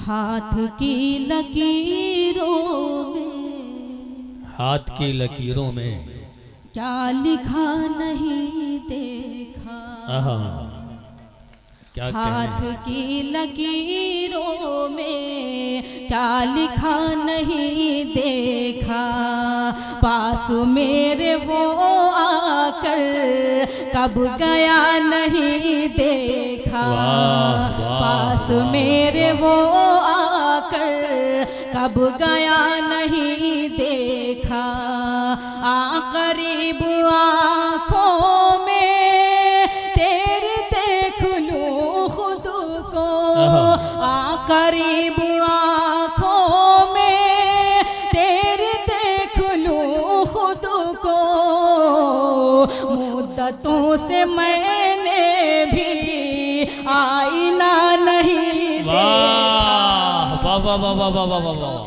हाथ की लकीरों में, हाथ की लकीरों में क्या लिखा नहीं देखा। आहा, क्या हाथ कहने। की लकीरों में क्या लिखा नहीं देखा। पास मेरे वो आकर कब गया नहीं देखा। वाह, वाह, पास वाह, मेरे वाह। वो आकर कब गया नहीं देखा। करीब आँखों में तेरी देख लूं खुद को। करीब आँखों में तेरी देख लूं खुद को। मुद्दतों से मैंने भी आईना नहीं देखा। वाह वाह वाह वाह वाह वाह वाह।